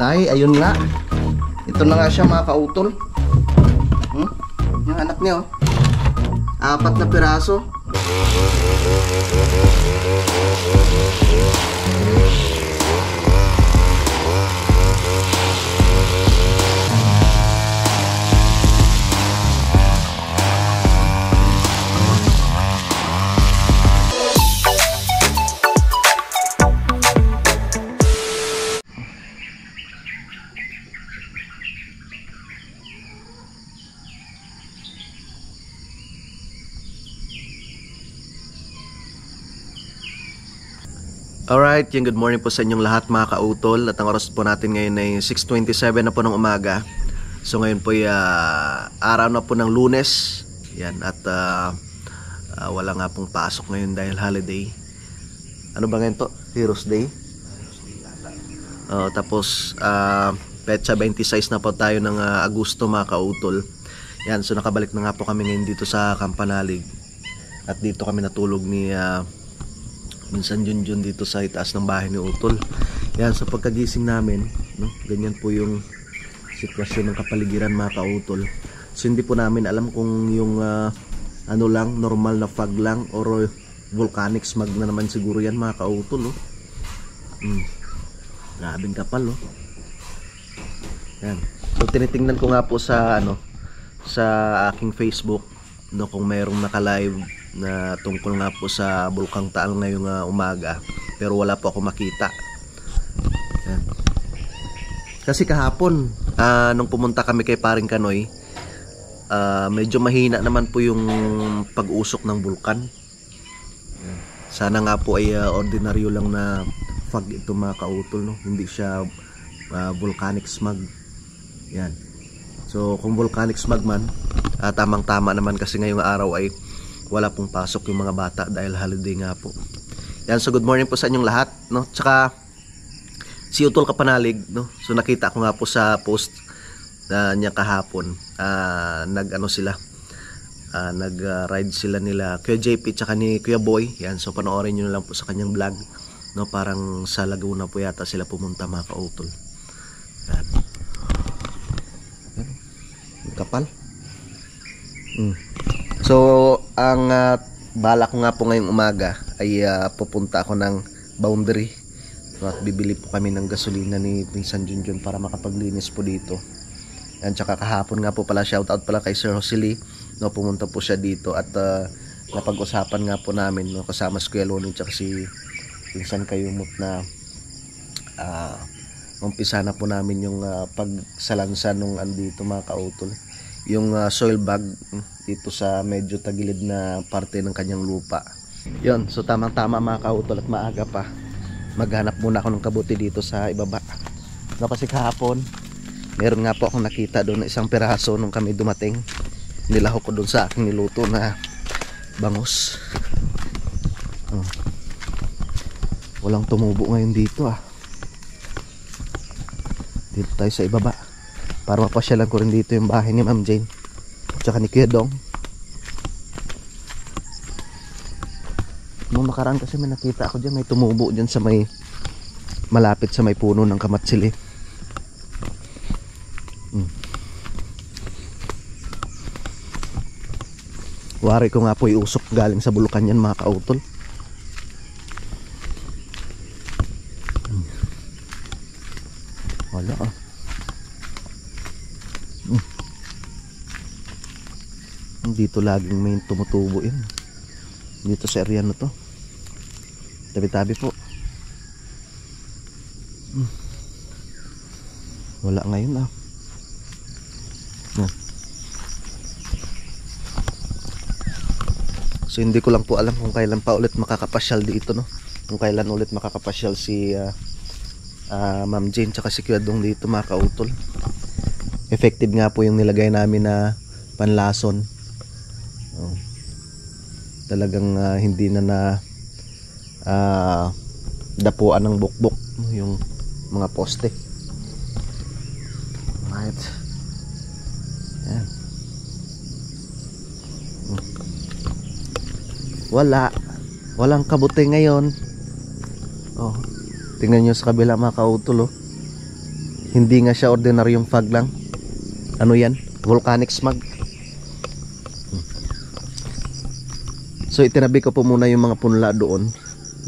Tay, ayun nga. Ito na nga siya mga kautol. Yung anak niya, oh. 4 na piraso. Alright, yung good morning po sa inyong lahat mga kautol. At ang oras po natin ngayon ay 6:27 na po ng umaga. So ngayon po ay araw na po ng Lunes. Yan, at wala nga pong pasok ngayon dahil holiday. Ano ba ngayon to? Heroes Day? Tapos petsa 26 na po tayo ng Agosto mga kautol. Yan, so nakabalik na nga po kami ngayon dito sa Campanalig. At dito kami natulog ni minsan Junjun dito sa itaas ng bahay ni Utol. Yan, sa pagkagising namin, no, ganyan po yung sitwasyon ng kapaligiran mga kautol. So hindi po namin alam kung yung ano lang, normal na fog lang or volcanic smog na naman siguro yan mga kautol, oh. Grabing kapal, oh. Yan. So tinitingnan ko nga po sa ano, sa aking Facebook, no, kung mayroong naka-live na tungkol nga po sa Bulkang Taal ngayong umaga, pero wala po ako makita. Yan. Kasi kahapon nung pumunta kami kay Paring Kanoy, medyo mahina naman po yung pag-usok ng bulkan. Yan. Sana nga po ay ordinaryo lang na fog ito mga kautol, no? Hindi siya volcanic smog. Yan. So kung volcanic smog man, tamang tama naman kasi ngayong araw ay wala pong pasok yung mga bata dahil holiday nga po. Yan, so good morning po sa inyong lahat, no? Tsaka si Utol Kapanalig, no? So nakita ko nga po sa post niya kahapon, nag-ano sila, nag-ride sila nila Kuya JP tsaka ni Kuya Boy. Yan, so panoorin niyo na lang po sa kanyang vlog, no? Parang sa Laguna po yata sila pumunta mga kautol. Yan. Kapal. So ang bala ko nga po ngayong umaga ay pupunta ako ng Boundary, so, at bibili po kami ng gasolina ni Pinsan Junjun para makapaglinis po dito. Yan, tsaka kahapon nga po pala, shoutout pala kay Sir Josely, no, pumunta po siya dito at napag-usapan nga po namin, no, kasama si Kuya Loni tsaka si Pinsan Kayumot na umpisa na po namin yung pagsalansa nung andito mga kautol, yung soil bag dito sa medyo tagilid na parte ng kanyang lupa. Yon, so tamang tama mga kautol at maaga pa, maghanap muna ako ng kabuti dito sa ibaba, no, kasi kahapon meron nga po akong nakita doon na isang piraso nung kami dumating. Nilahok ko doon sa aking niluto na bangus. Walang tumubo ngayon dito, dito tayo sa ibaba para mapasyalan ko rin dito yung bahay ni Ma'am Jane tsaka ni Kuya Dong. Nung nakaraan kasi may nakita ako dyan, may tumubo dyan sa may malapit sa may puno ng kamatsili. Wari ko nga po iusok galing sa bulukan yan mga kautol. Wala dito laging may tumutubo yan dito sa area na to, tabi-tabi po. Wala ngayon So hindi ko lang po alam kung kailan pa ulit makakapasyal dito, no, kung kailan ulit makakapasyal si Ma'am Jane tsaka si Kuya Dong dito mga kautol. Effective nga po yung nilagay namin na panlason. Talagang hindi na dapuan ng bukbok yung mga poste. Right. Yan. Walang kabuti ngayon. Tingnan nyo sa kabila mga kautol, Hindi nga siya ordinaryong fog lang. Ano yan? Volcanic smog. So itinabi ko po muna yung mga punla doon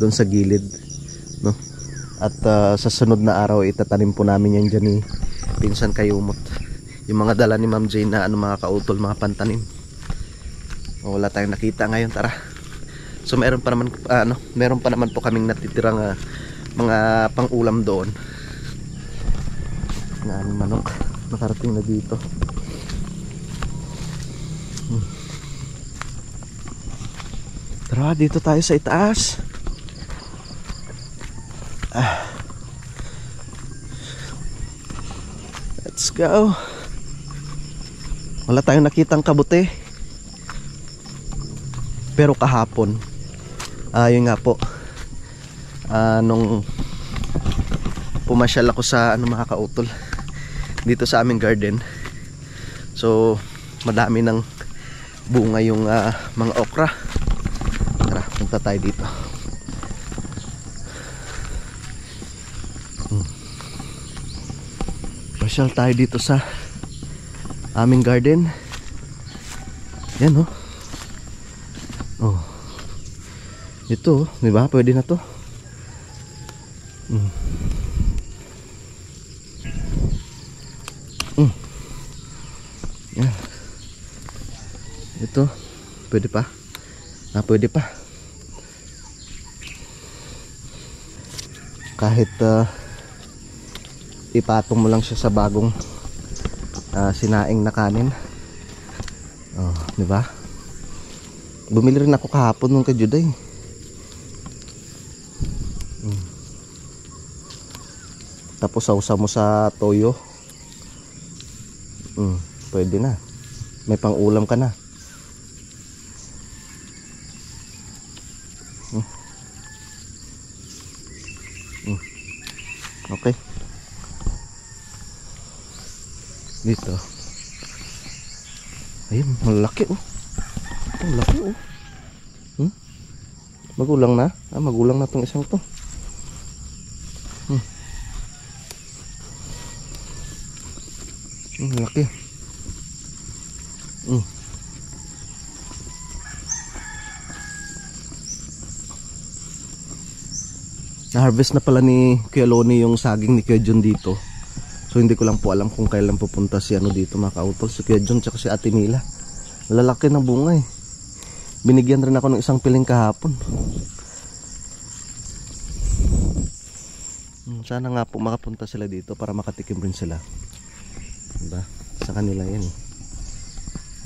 sa gilid, no? At sa sunod na araw itatanim po namin yan dyan ni Pinsan Kayumot. Yung mga dala ni Ma'am Jane na mga kautol, mga pantanim. Wala tayong nakita ngayon, tara. So meron pa naman po kaming natitirang mga pang-ulam doon. Na manok nakarating na dito. Tara, dito tayo sa itaas. Let's go. Wala tayong nakitang kabuti. Pero kahapon, yun nga po, nung pumasyal ako sa mga kautol dito sa aming garden. So madami ng bunga yung mga okra. Tara, punta tayo dito. Pasyal tayo dito sa aming garden. Yan oh. Oh. Ito, di ba? Pwede na to. Yan. Ito, pwede pa. Pwede pa. Kahit ipatong mo lang siya sa bagong sinaing na kanin. Oh, di ba? Bumili rin ako kahapon nung kay Juday. Tapos sausa mo sa toyo. Pwede na. May pang-ulam ka na. Okay. Dito. Ayun, malaki oh. Ang laki oh. Magulang na. Magulang na tong isang to. Laki. Na-harvest na pala ni Kuya Loni yung saging ni Kuya John dito. So hindi ko lang po alam kung kailan pupunta si dito mga kautol, si Kuya John tsaka si Ate Mila. Lalaki ng bunga eh. Binigyan rin ako ng isang piling kahapon. Sana nga po makapunta sila dito para makatikim rin sila. Diba? Sa kanila yan eh.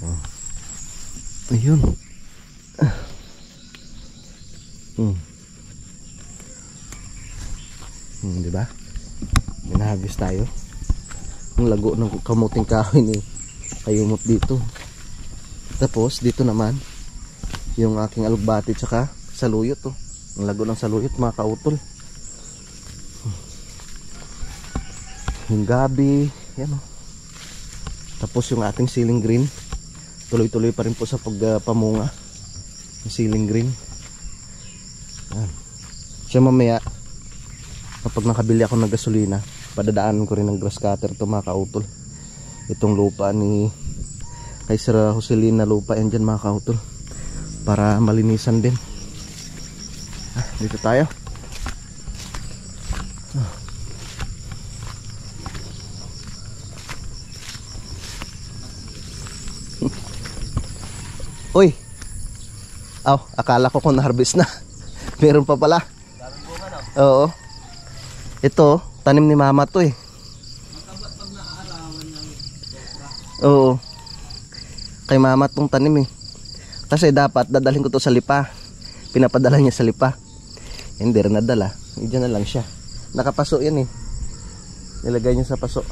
Oh. Ayun. Diba? Minahagis tayo. Ang lago ng kamuting kahoy ni Kayumot dito. Tapos dito naman yung aking alugbati tsaka saluyot oh. Ang lago ng saluyot mga kautol. Yung gabi, yan oh. Tapos yung ating ceiling green, tuloy-tuloy pa rin po sa pagpamunga. Yung ceiling green. Yan. Siya mamaya kapag nakabili ako ng gasolina, padadaanan ko rin ng grass cutter to mga kautol. Itong lupa ni kay Sir Joselin na lupa yan dyan mga kautol, para malinisan din. Dito tayo. Uy. Akala ko kung na-harvest na. Meron pa pala. Oo. Ito, tanim ni Mama to eh. Oo. Kay Mama tong tanim eh. Kasi dapat dadalhin ko to sa Lipa. Pinapadala niya sa Lipa. Hindi rin nadala. Diyan na lang siya. Nakapaso yan eh. Nilagay niya sa paso.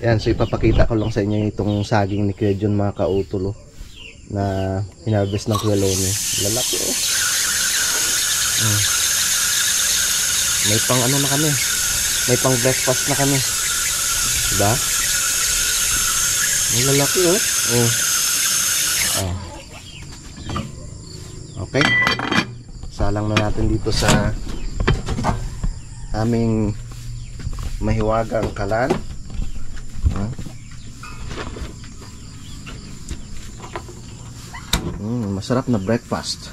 Yan, so ipapakita ko lang sa inyo itong saging ni Kuya John mga kautulo na hinarvest ng Kuya Loni. Lalaki oh. May pang ano na kami. May pang breakfast na kami. Diba? Ang lalaki oh. Okay. Salang na natin dito sa aming mahiwaga ang kalan. Masarap na breakfast.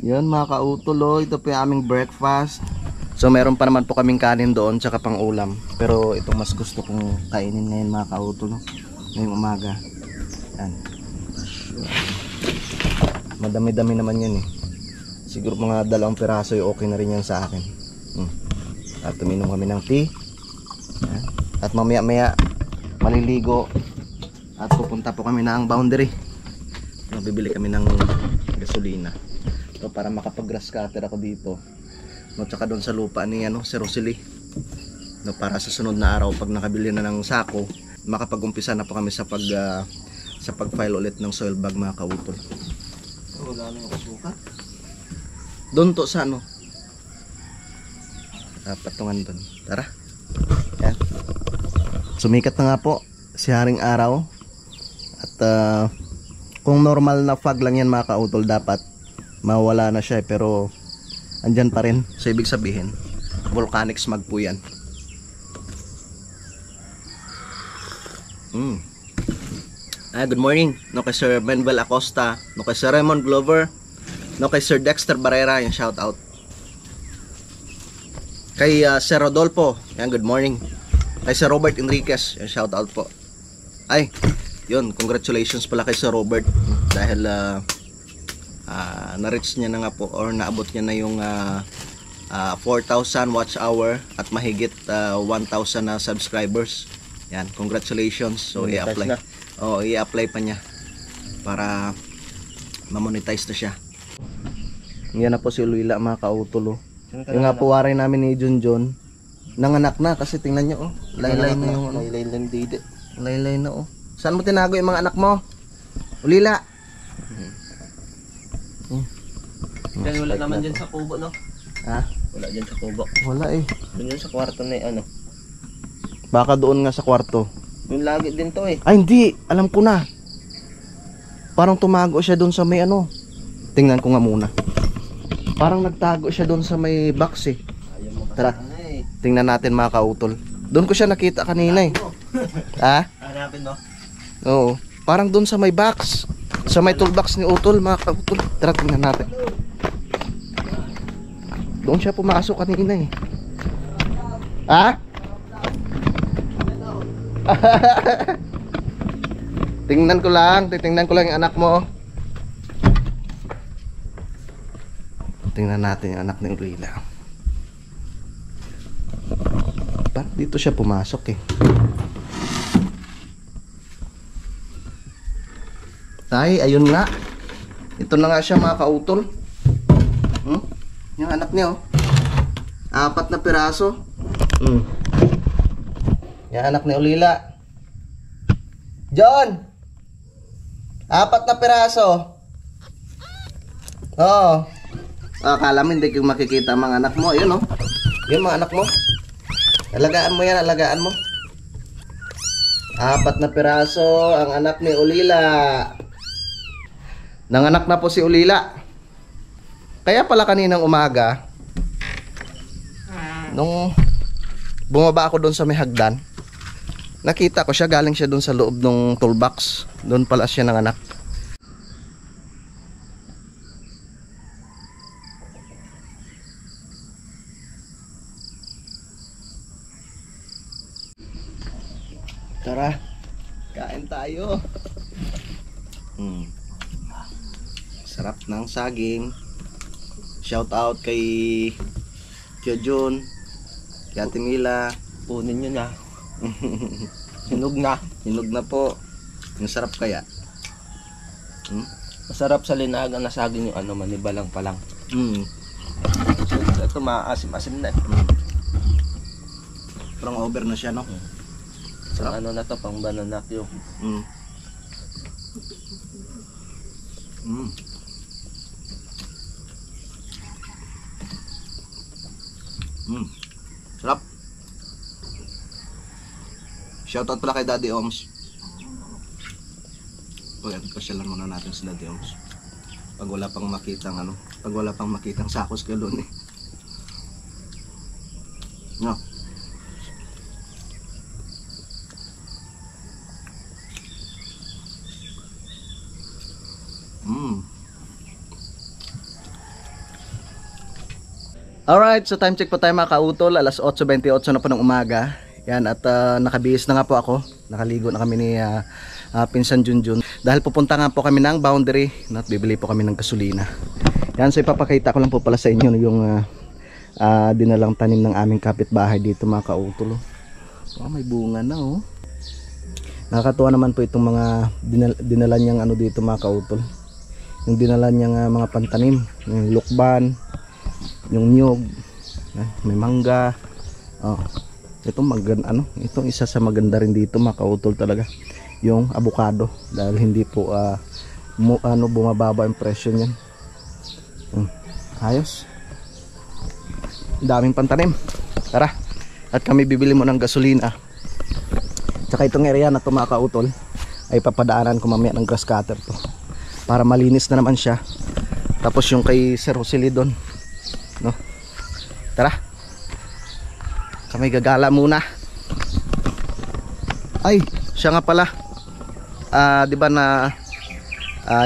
Yan mga kautol, ito po yung aming breakfast. So meron pa naman po kaming kanin doon tsaka pang ulam. Pero itong mas gusto kong kainin ngayon mga kautol, ngayong umaga. Yan. Madami-dami naman yan eh. Siguro mga 2 piraso yung okay na rin yan sa akin. At tuminom kami ng tea. Yan. At mamaya-maya maliligo. At pupunta po kami ng boundary. Bibili kami ng gasolina. So, para makapag-grass cutter ako dito. No, tsaka doon sa lupa ni si Rosely. No, para sa sunod na araw pag nakabili na ng sako, makapag-umpisa na po kami sa pag-file ulit ng soil bag mga kautol. Oh, wala na yung kasuka. Doon to sa patungan doon. Tara. Yan. Sumikat na nga po si Haring Araw. At kung normal na fog lang yan mga kautol, dapat mawala na siya pero andyan pa rin. So ibig sabihin volcanic smog po yan. Good morning no kay Sir Benvel Acosta, no kay Sir Raymond Glover, no kay Sir Dexter Barrera, yung shout out kay Sir Rodolfo, yan, good morning. Kay Sir Robert Enriquez, yung shout out po. Ay yun, congratulations pala kay Sir Robert dahil na-reach niya na nga po or naabot niya na yung 4,000 watch hour at mahigit 1,000 na subscribers. Yan, congratulations. So i-apply. Oh, i-apply pa niya para ma-monetize na siya. Yan na po si Luila mga kautol. Yung nga po waray namin ni Junjun nanganak na kasi tingnan niyo laylay na yung laylay na Saan mo tinago yung mga anak mo? Ulila. Kaya wala naman dyan sa kubo, no? Ha? Wala dyan sa kubo. Wala eh. Doon yun sa kwarto na ano. Baka doon nga sa kwarto. Yung lagi din to eh. Ay hindi, alam ko na. Parang tumago siya doon sa may Tingnan ko nga muna. Parang nagtago siya doon sa may box eh. Tara, tingnan natin mga kautol. Doon ko siya nakita kanina eh. Ha? Hanapin mo? Oo. Parang doon sa may box. Sa may toolbox ni Utol mga kautol. Tara, tingnan natin. Doon siya pumasok kanina eh. Ha? Tingnan ko lang yung anak mo. Tingnan natin yung anak ni Urila. Parang dito siya pumasok eh. Ay, ayun nga. Ito na nga siya mga kautol. Yung anak niya 4 na piraso. Yung anak ni Ulila. John! 4 na piraso. Oo. Akala mo hindi ko makikita ang mga anak mo. Ayun Yung mga anak mo. Alagaan mo yan, alagaan mo. 4 na piraso ang anak ni Ulila. Nanganak na po si Ulila. Kaya pala kaninang umaga, nung bumaba ako doon sa may hagdan, nakita ko siya, galing siya doon sa loob ng toolbox. Doon pala siya nanganak. Tara, kain tayo. Sarap ng saging. Shout out kay Tio Jun, kay Ate Mila. Punin nyo na. Hinog na. Hinog na po. Ang sarap kaya. Masarap sa linaga na saging yung manibalang pa lang. So, ito maasim-asim na. Parang over na siya, no? So, na to, pang banana Q. Sarap. Shoutout pala kay Daddy Oms. O yan, pasyalan muna natin si Daddy Oms. Pag wala pang makitang sakos kayo doon eh. No. Alright, so time check po tayo mga kautol. Alas 8:28 na po ng umaga. Yan, at nakabihis na nga po ako. Nakaligo na kami ni Pinsan Junjun. Dahil pupunta nga po kami ng boundary at bibili po kami ng gasolina. Yan, so ipapakita ko lang po pala sa inyo yung dinalang tanim ng aming kapitbahay dito mga kautol. Oh, may bunga na oh. Nakakatuwa naman po itong mga dinala niyang ano dito mga kautol. Yung dinala niyang mga pantanim, yung lukban, yung nyug, may mangga. Oh, itong itong isa sa maganda rin dito mga kautol talaga, yung avocado, dahil hindi po bumababa yung presyo niyan. Ayos. Daming pantanim. Tara. At kami bibili mo ng gasolina. Tsaka itong area na to mga kautol ay papadaanan ko mamaya ng grass cutter to, para malinis na naman siya. Tapos yung kay Sir Josely doon, no? Tara. Kami gagala muna. Ay, siya nga pala. Di ba na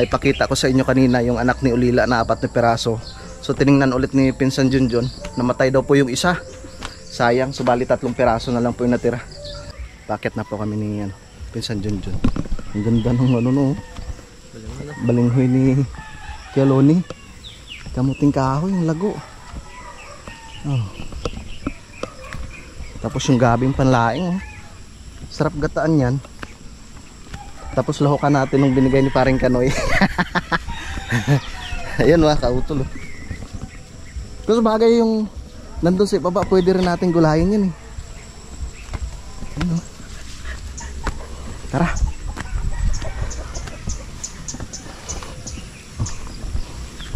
ipakita ko sa inyo kanina yung anak ni Ulila na 4 na peraso. So tiningnan ulit ni Pinsan Junjun, namatay daw po yung isa. Sayang, subalit 3 peraso na lang po yung natira. Bakit na po kami ni Pinsan Junjun. Ang ganda ng no. Balinghoy ni Kialoni. Kamuting kahoy, yung lago. Oh. Tapos yung gabing panlaing, oh. Sarap gataan yan. Tapos lahukan natin nung binigay ni Paring Kanoy. Ayan mga kautol, oh. Kasi bagay yung nandun sa baba, pwede rin natin gulayin yun eh. Ayan, oh. Tara.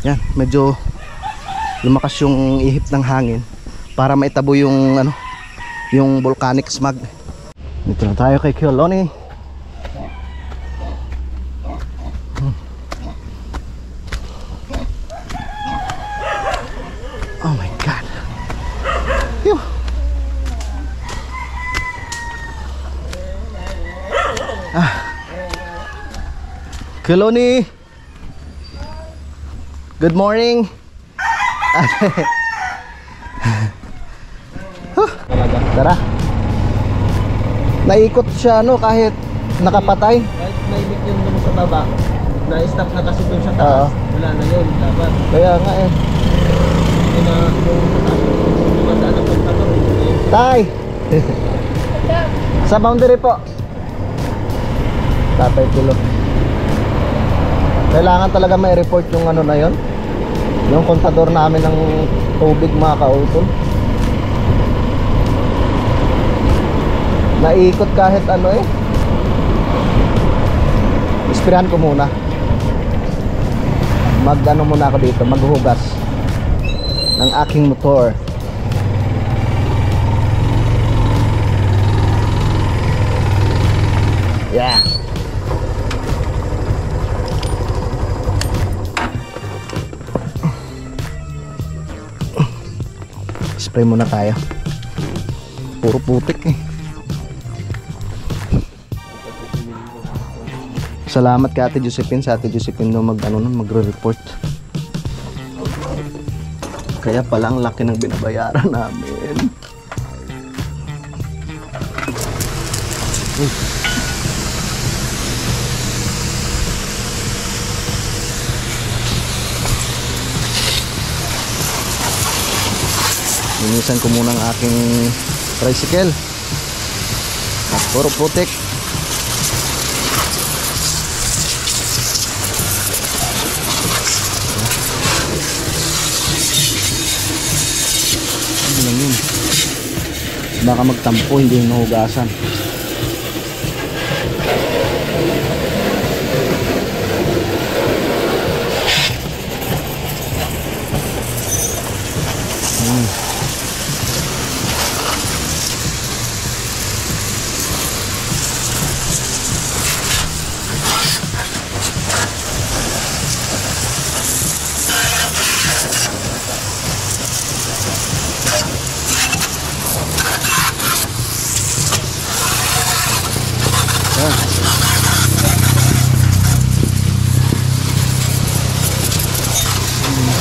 Yan, medyo lumakas yung ihip ng hangin para maitabo yung yung volcanic smog. Dito na tayo kay Kialoni. Oh my god. Phew. Kialoni, good morning. Tara. Naikot siya kahit nakapatay. Kahit naimik yun naman sa baba, na-stop na kasi dun sa taas. Wala na yun, dapat. Kaya nga eh. Hindi na yung mandaan ng pagkakot. Tay! Sa boundary po. Tatay Kilo. Kailangan talaga may report yung na yon, yung kontador namin ng tubig mga kautol. Naikot kahit ispirahan ko muna. Muna ako dito, maghuhugas ng aking motor. Yeah. Spray muna tayo. Puro putik eh. Salamat kay Ate Josephine. Sa Ate Josephine no magre-report. Kaya pala ang laki ng binabayaran namin. Linisan ko muna ang aking tricycle. Puro putik. Ano lang yun? Baka magtampo, hindi yung nahugasan.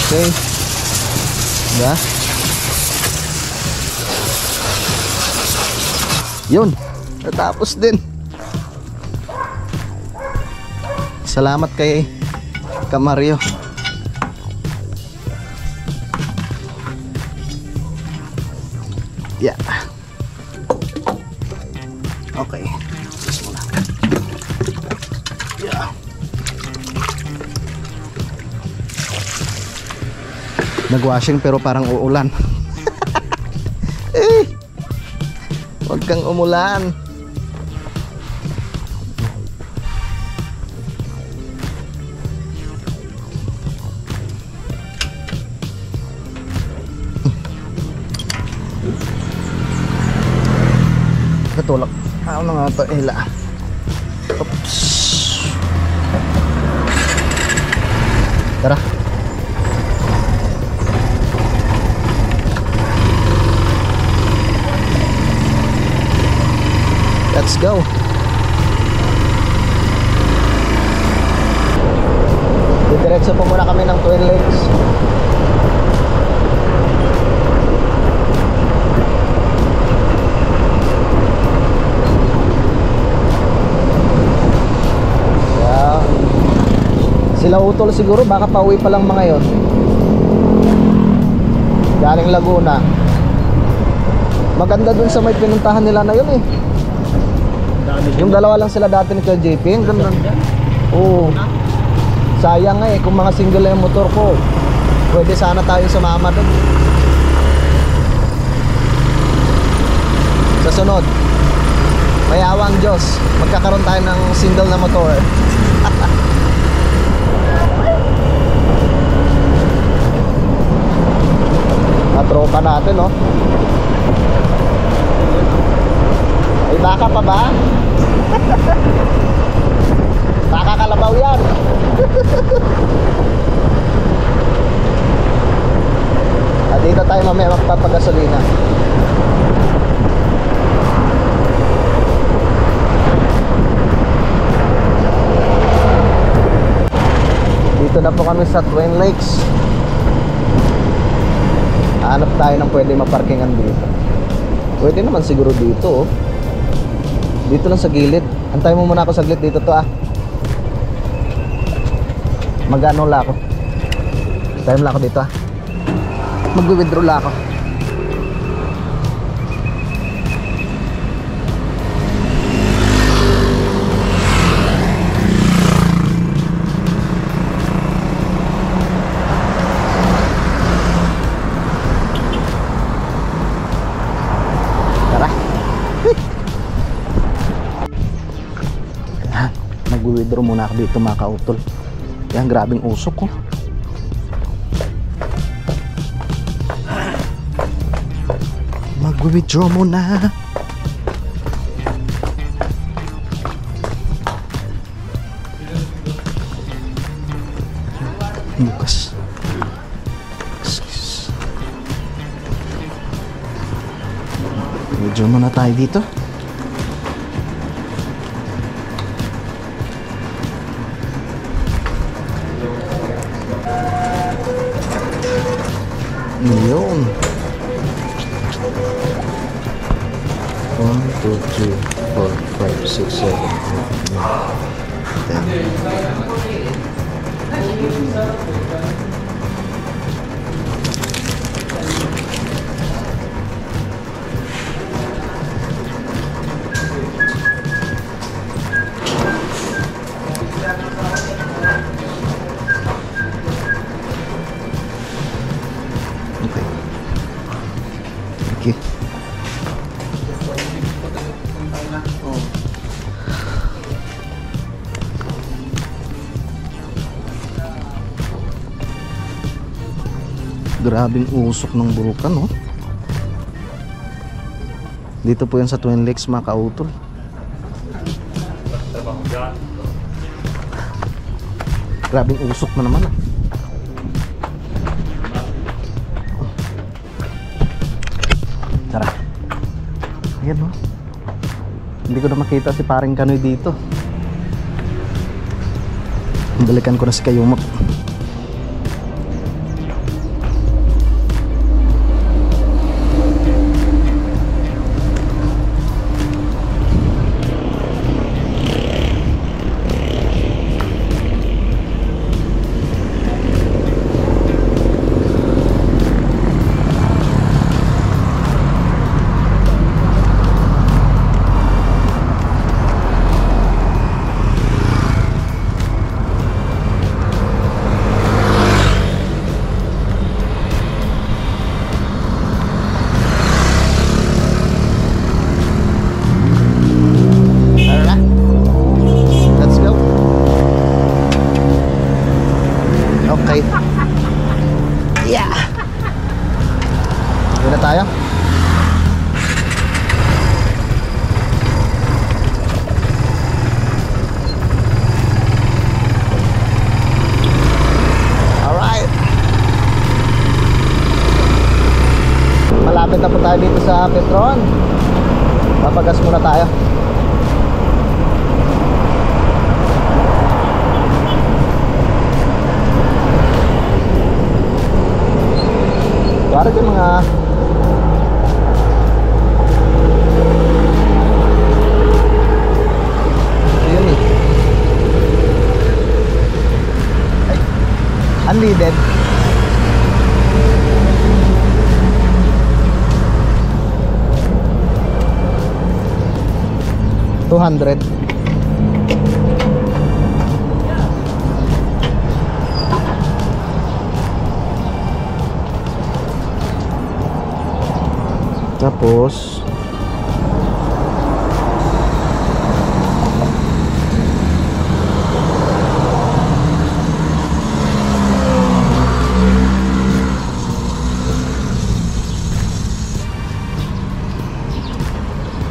Okay. Diba? Yun. Natapos din. Salamat kay Kamario. Yeah. Okay. Sis muna. Yeah. Nag-washing pero parang uulan. Eh. Huwag kang umulan. Katulak. Ano na nga ito? Hila. Oops. Tara. Let's go. Diretso po muna kami ng Twin Lakes. Yeah. Sila Utol siguro, baka pauwi pa lang mga yon. Galing Laguna. Maganda dun sa may pinuntahan nila na yun eh. Yung dalawa lang sila dati ni Kuya JP. Ang ganda. Oo. Sayang nga eh, kung mga single lang yung motor ko, pwede sana tayo sumama dun. Sa sunod, may awang Diyos, magkakaroon tayo ng single na motor. Tropa natin, no? Ay, baka pa ba? Baka kalabaw yan. At dito tayo mamaya magpapagasolina. Dito na po kami sa Twin Lakes. Hanap tayo ng pwede maparkingan dito. Pwede naman siguro dito, oh. Dito lang sa gilid. Antayin mo muna ako saglit dito to, ah. Mag-ano lang ako. Time lang ako dito, ah. Mag-withdraw lang ako. Mag-withdraw muna ako dito mga kautol. Yan, grabing usok ko. Mag-withdraw muna. Bukas. Withdraw muna tayo dito. Yun. 1, 2, 3, 4, 5, 6, 7, 10. Okay. Okay. Grabing usok ng burukan, no? Dito po yan sa Twin Lakes, mga kautol. Grabing usok na naman, ah. Tara. Ayan, no? Hindi ko na makita si paring Kanoy dito. Balikan ko na si Kayumap. Doon na tayo. Alright. Malapit na po tayo dito sa Petron. Papagas muna tayo. Para dyan mga ayun eh. Ay, unleaded. $200. Tapos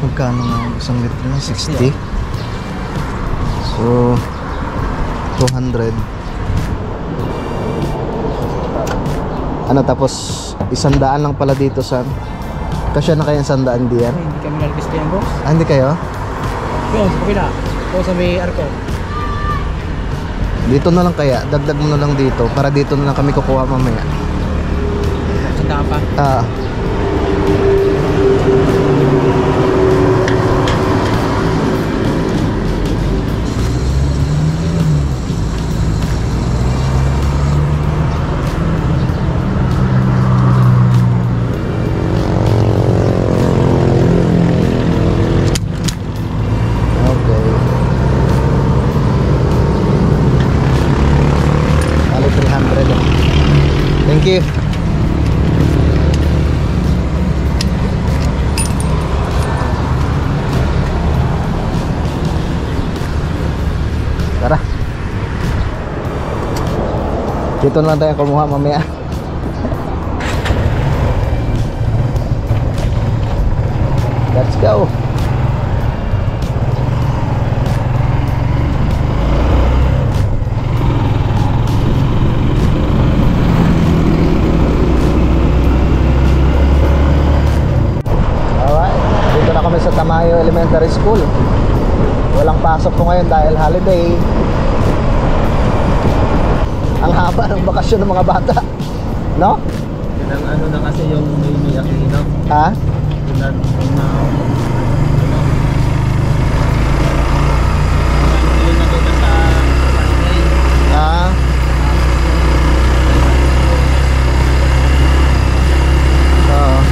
magkano nga ang isang litro na? 60. So 200. Ano, tapos 100 lang pala dito sa kasya na kaya 100 diyan? Hindi kami nalagis yan, boss. Ah, hindi kayo? Yun, sa kapila. O sa may arko. Dito na lang kaya, dagdag mo na lang dito para dito na lang kami kukuha mamaya. Sandaan pa. Ah. Thank you. Tara. Dito na lang tayo kumuha mamaya. Let's go. Sa Tamayo Elementary School. Walang pasok po ngayon dahil holiday. Ang haba ng bakasyon ng mga bata, no? Yan ang ano na kasi yung may Aquino. Ha? Yun na kita sa Ah. Oo.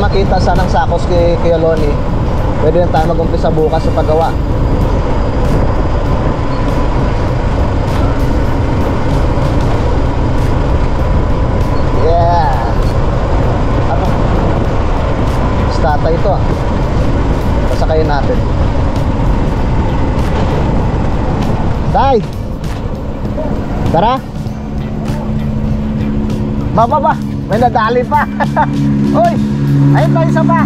Makita sanang sakos kay Loni, pwede na tayo mag-umpisa bukas sa paggawa. Yeah. Ano? Stata ito. Pasakayin natin. Tay! Tara! Ba! May nadali pa! Uy! Ayun pa, isa pa!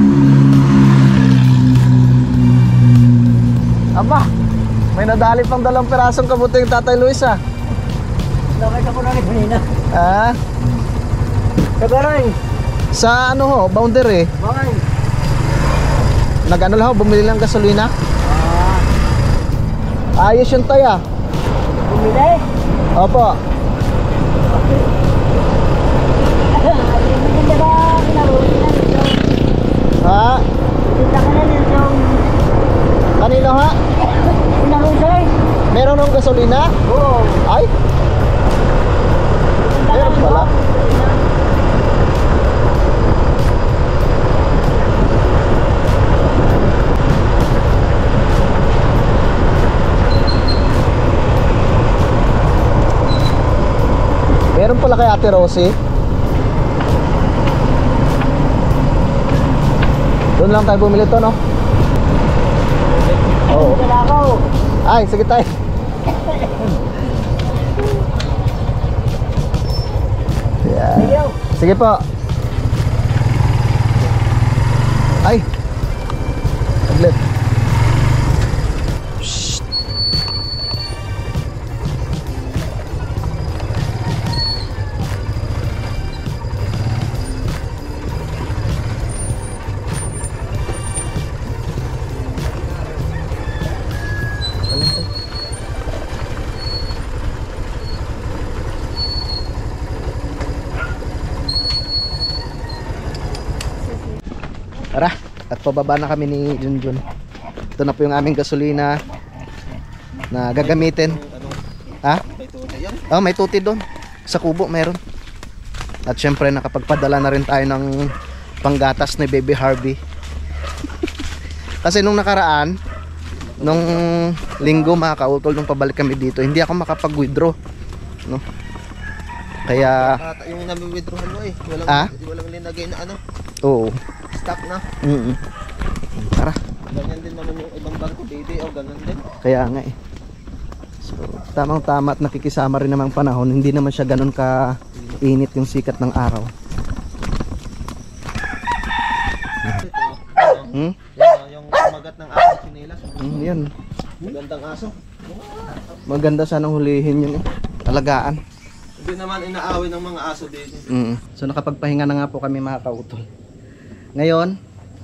Aba! May nadali pang 2 pirasong kabuting Tatay Luis, ah! Nakita ko na rin kanina. Ah? Kagaray! Sa ano ho, boundary. Bakay! Nag-ano lang ho, bumili lang gasolina. Ayos yun tayo, ah. Bumili? Opo. Maganda ba pinarusin na? Ha? Kita ka na nito. Kanino ha? Pinarusin? Meron ng gasolina? Oo. Ay? Meron pala. pala kay Ate Rosie. Doon lang tayo bumili to, no? Oo. Wala ako. Ay, sige tayo. Yeah. Sige. Sige po. Ay. Saglit. Shh. Tara, at pababa na kami ni Junjun. Ito na po yung aming gasolina na gagamitin. Ha? Oh, may tuti doon. Sa kubo meron. At syempre nakapagpadala na rin tayo ng panggatas ni Baby Harvey. Kasi nung nakaraan, nung linggo mga kautol, nung pabalik kami dito, hindi ako makapag-withdraw, no? Kaya Yung nami-withdrawhan mo walang linagay na ano, oo. stock na. Tara. Ganyan din naman yung ibang bangko, baby, o ganun din. Kaya nga eh. So, tamang-tama at nakikisama rin namang panahon. Hindi naman siya ganun ka init yung sikat ng araw. Yung kumagat ng aso sinilas. Yan. Magandang aso. Maganda sanang hulihin yun eh. Alagaan. Hindi naman inaaway ng mga aso dito. So nakapagpahinga na nga po kami mga kautol. Ngayon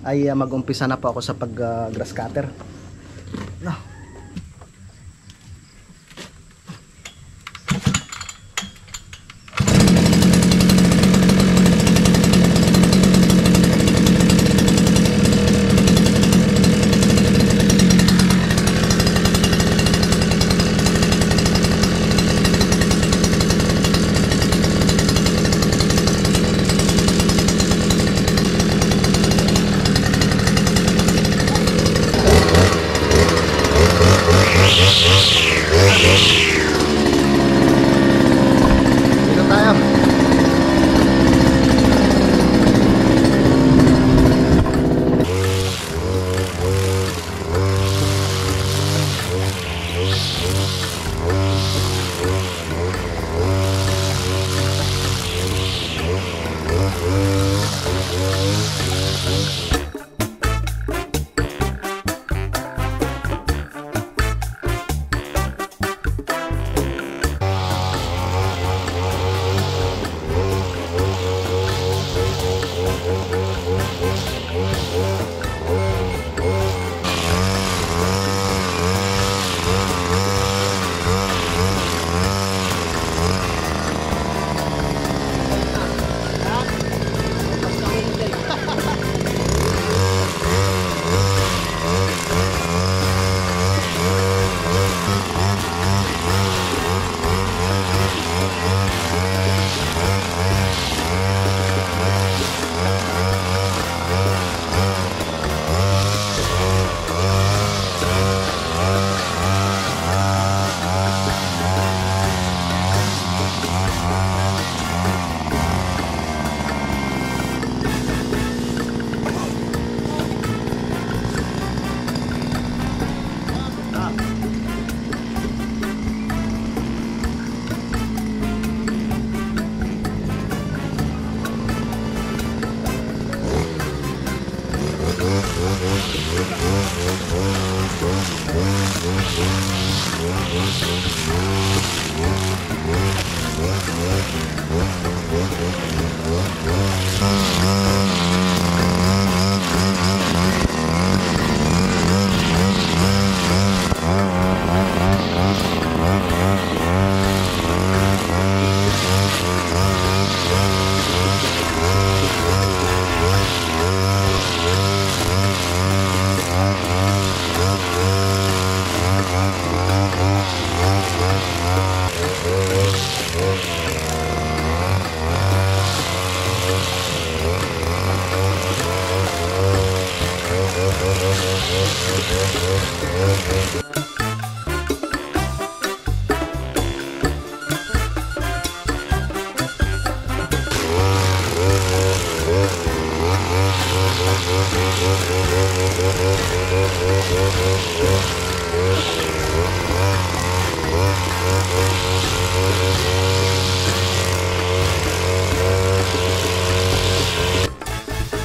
ay mag-umpisa na po ako sa pag grass cutter. No. Dito tayo.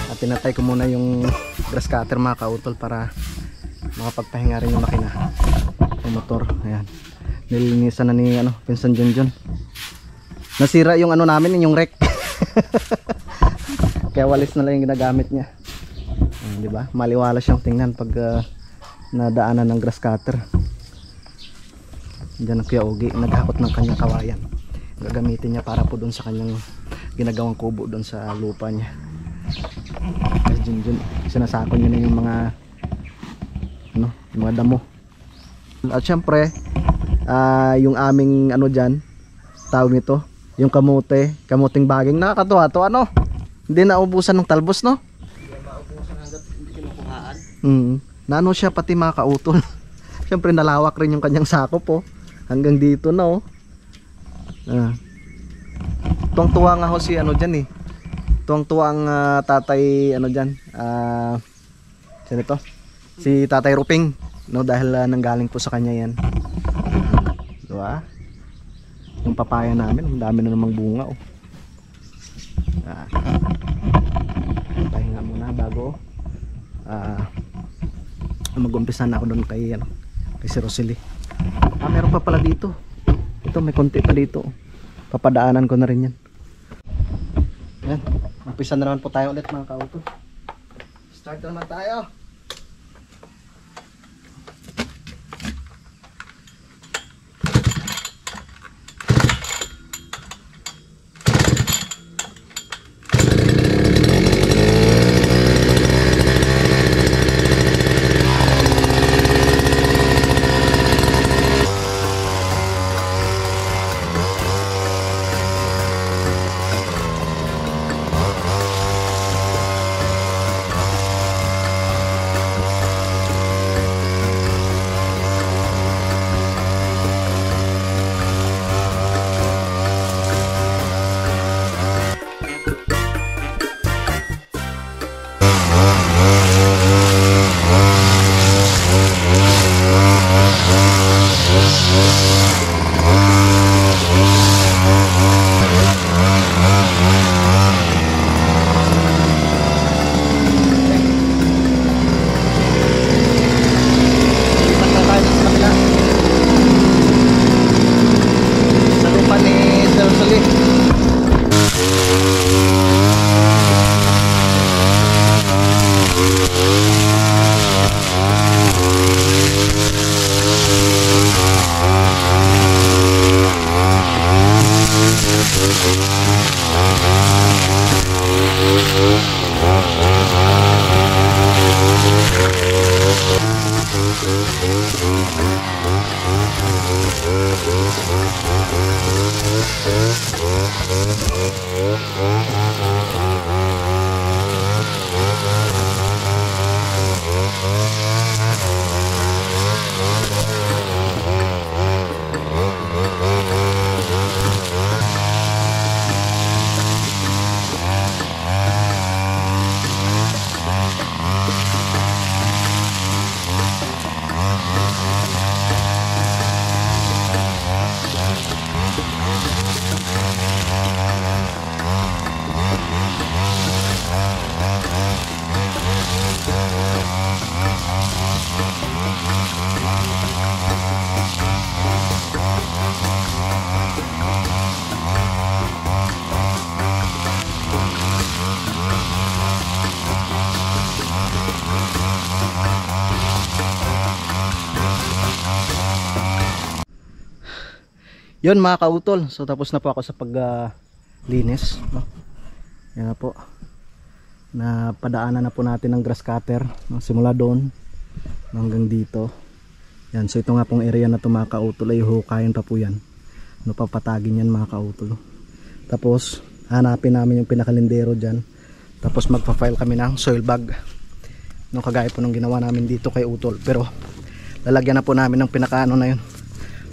At pinatay ko muna yung grass cutter mga kautol para makapagpahinga rin yung makina, yung motor. Ayan, nilinisan na ni pinsan Junjun. Nasira yung namin, yung rec. Kaya walis na lang yung ginagamit niya. Di ba? Maliwalas siyang tingnan pag nadaanan ng grass cutter. Diyan ang Kuya Ogie naghakot ng kanyang kawayan. Gagamitin niya para po doon sa kanyang ginagawang kubo doon sa lupa niya. Kasi Junjun, sinasakon niya na yung mga yung mga damo. At syempre, yung aming diyan, tawag nito, yung kamuting baging, nakakatuwa to, hindi naubusan ng talbos, no? Hindi maubusan hanggat hindi kinukuhaan. Naano siya pati mga kautol. Syempre nalawak rin yung kanyang sakop hanggang dito na tuwang-tuwa nga ho si dyan eh. Tuwang-tuwa ang tatay dyan. Sino to? Si Tatay Ruping, no, dahil nanggaling po sa kanya yan. Diba? Yung papaya namin, ang dami na namang bunga pahinga muna bago mag-umpisa na ako doon kay si Rosalie. Meron pa pala dito. Ito, may konti pa dito. Papadaanan ko na rin yan. Yan, umpisa na naman po tayo ulit mga kautol. Start na naman tayo. Yun mga kautol, so tapos na po ako sa paglinis, no? Yan na po. Napadaanan na po natin ng grass cutter, no? Simula doon hanggang dito. Yan, so ito nga pong area na ito mga kautol ay hukayin pa po yan. No, papatagin yan mga kautol. Tapos hanapin namin yung pinakalindero dyan. Tapos magpa-file kami ng soil bag. No, kagaya po nung ginawa namin dito kay Utol. Pero lalagyan na po namin ng pinakaano na yun,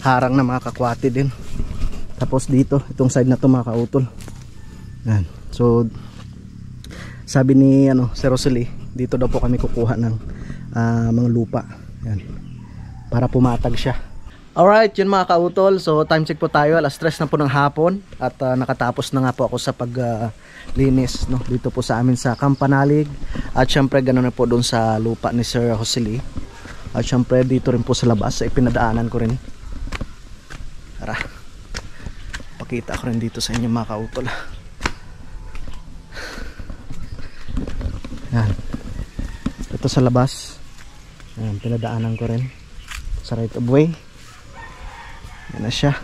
harang na mga kakwati din. Tapos dito, itong side na to mga kautol. Yan. So sabi ni si Rosalie, dito daw po kami kukuha ng mga lupa. Yan. Para pumatag siya. Alright, yun mga kautol. So time check po tayo, alas 3 na po ng hapon. At nakatapos na nga po ako sa paglinis no, dito po sa amin sa Kampanalig. At syempre ganoon na po doon sa lupa ni Sir Josely. At syempre dito rin po sa labas ay pinadaanan ko rin. Tara, pakita ko rin dito sa inyo mga kautol. Yan. Ito sa labas. Yan, pinadaanan ko rin sa right of way. Yan na siya.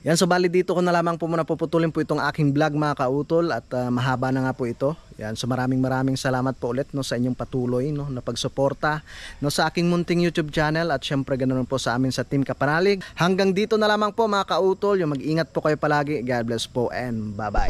Yan, so bali dito ko na lamang po muna puputulin po itong aking vlog mga kautol. At mahaba na nga po ito. Yan, so maraming salamat po ulit no, sa inyong patuloy no, na pagsuporta no, sa aking munting YouTube channel. At syempre ganoon po sa amin sa Team Kapanalig. Hanggang dito na lamang po mga kautol. Yung mag-ingat po kayo palagi. God bless po and bye bye.